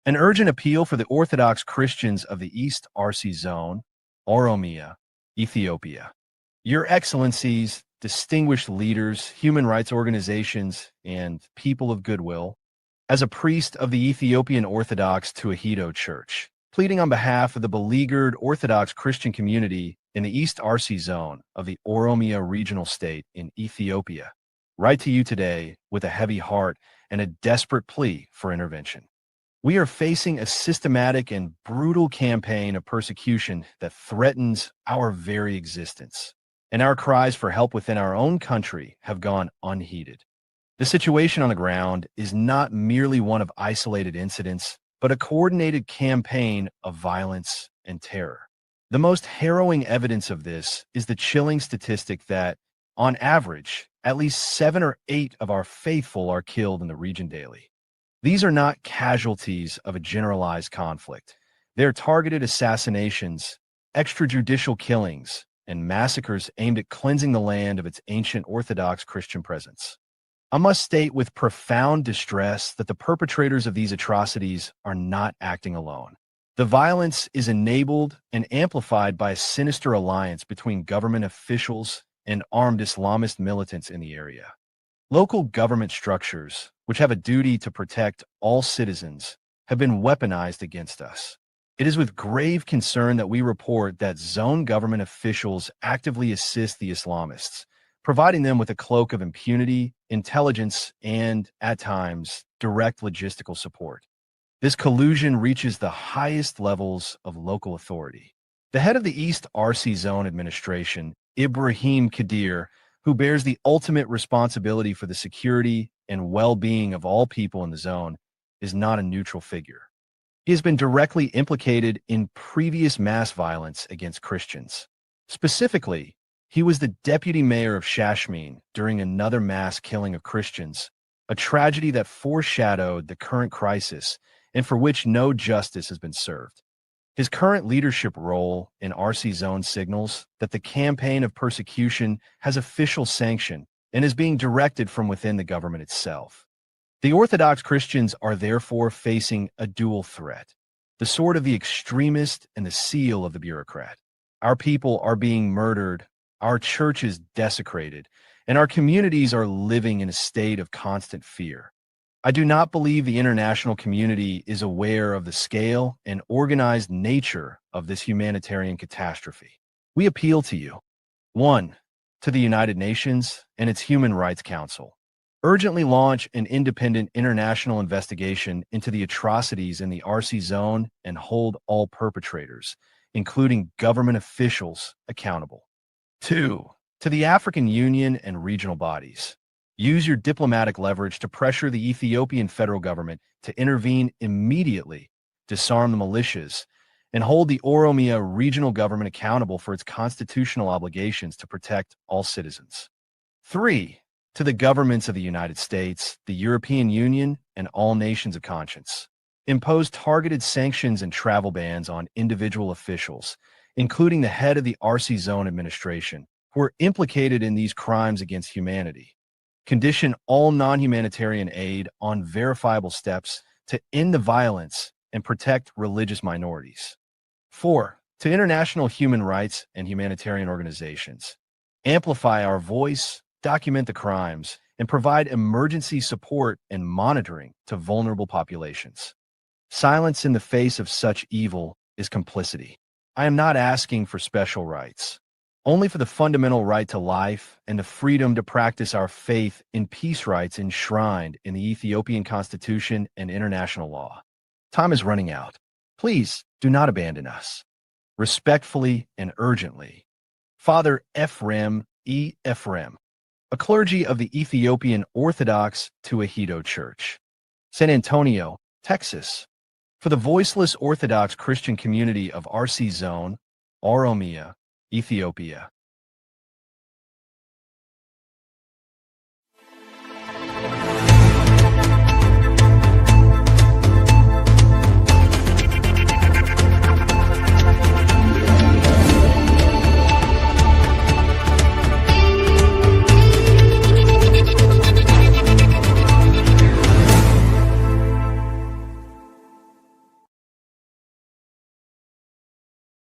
An urgent appeal for the Orthodox Christians of the East Arsi Zone, Oromia, Ethiopia. Your Excellencies, distinguished leaders, human rights organizations, and people of goodwill, as a priest of the Ethiopian Orthodox Tewahedo Church, pleading on behalf of the beleaguered Orthodox Christian community in the East Arsi Zone of the Oromia regional state in Ethiopia, write to you today with a heavy heart and a desperate plea for intervention. We are facing a systematic and brutal campaign of persecution that threatens our very existence, and our cries for help within our own country have gone unheeded. The situation on the ground is not merely one of isolated incidents, but a coordinated campaign of violence and terror. The most harrowing evidence of this is the chilling statistic that, on average, at least 7 or 8 of our faithful are killed in the region daily. These are not casualties of a generalized conflict. They're targeted assassinations, extrajudicial killings, and massacres aimed at cleansing the land of its ancient Orthodox Christian presence. I must state with profound distress that the perpetrators of these atrocities are not acting alone. The violence is enabled and amplified by a sinister alliance between government officials and armed Islamist militants in the area. Local government structures, which have a duty to protect all citizens, have been weaponized against us. It is with grave concern that we report that zone government officials actively assist the Islamists, providing them with a cloak of impunity, intelligence, and, at times, direct logistical support. This collusion reaches the highest levels of local authority. The head of the East Arsi Zone administration, Ibrahim Kadir, who bears the ultimate responsibility for the security and well-being of all people in the zone, is not a neutral figure. He has been directly implicated in previous mass violence against Christians. Specifically, he was the deputy mayor of Shashmin during another mass killing of Christians, a tragedy that foreshadowed the current crisis and for which no justice has been served. His current leadership role in RC Zone signals that the campaign of persecution has official sanction and is being directed from within the government itself. The Orthodox Christians are therefore facing a dual threat, the sword of the extremist and the seal of the bureaucrat. Our people are being murdered, our church is desecrated, and our communities are living in a state of constant fear. I do not believe the international community is aware of the scale and organized nature of this humanitarian catastrophe. We appeal to you. 1. To the United Nations and its Human Rights Council. Urgently launch an independent international investigation into the atrocities in the RC Zone and hold all perpetrators, including government officials, accountable. 2. To the African Union and regional bodies. Use your diplomatic leverage to pressure the Ethiopian federal government to intervene immediately, disarm the militias, and hold the Oromia regional government accountable for its constitutional obligations to protect all citizens. 3. To the governments of the United States, the European Union, and all nations of conscience. Impose targeted sanctions and travel bans on individual officials, including the head of the RC Zone administration, who are implicated in these crimes against humanity. Condition all non-humanitarian aid on verifiable steps to end the violence and protect religious minorities. 4. To international human rights and humanitarian organizations. Amplify our voice, document the crimes, and provide emergency support and monitoring to vulnerable populations. Silence in the face of such evil is complicity. I am not asking for special rights, only for the fundamental right to life and the freedom to practice our faith in peace rights enshrined in the Ethiopian Constitution and international law. Time is running out. Please do not abandon us. Respectfully and urgently, Father Ephraim E. Ephraim, a clergy of the Ethiopian Orthodox Tewahedo Church, San Antonio, Texas, for the voiceless Orthodox Christian community of RC Zone, Oromia, Ethiopia.